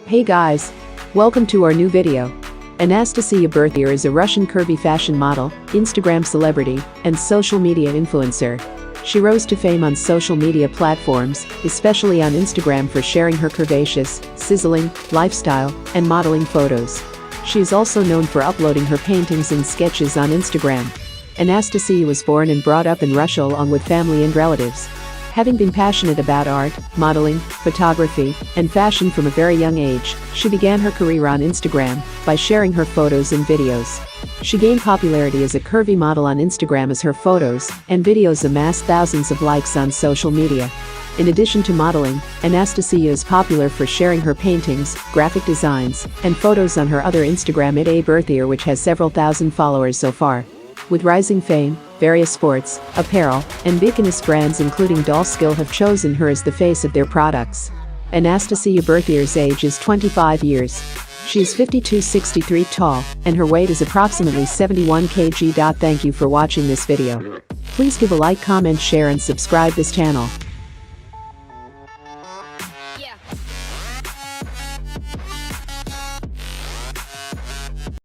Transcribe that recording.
Hey guys! Welcome to our new video. Anastasiya Berthier is a Russian curvy fashion model, Instagram celebrity, and social media influencer. She rose to fame on social media platforms, especially on Instagram, for sharing her curvaceous, sizzling lifestyle and modeling photos. She is also known for uploading her paintings and sketches on Instagram. Anastasiya was born and brought up in Russia along with family and relatives. Having been passionate about art, modeling, photography, and fashion from a very young age, she began her career on Instagram by sharing her photos and videos. She gained popularity as a curvy model on Instagram as her photos and videos amassed thousands of likes on social media. In addition to modeling, Anastasiya is popular for sharing her paintings, graphic designs, and photos on her other Instagram @Berthier, which has several thousand followers so far. With rising fame, various sports, apparel, and business brands including Dollskill have chosen her as the face of their products. Anastasiya Berthier's age is 25 years. She is 52-63 tall, and her weight is approximately 71 kg. Thank you for watching this video. Please give a like, comment, share and subscribe this channel.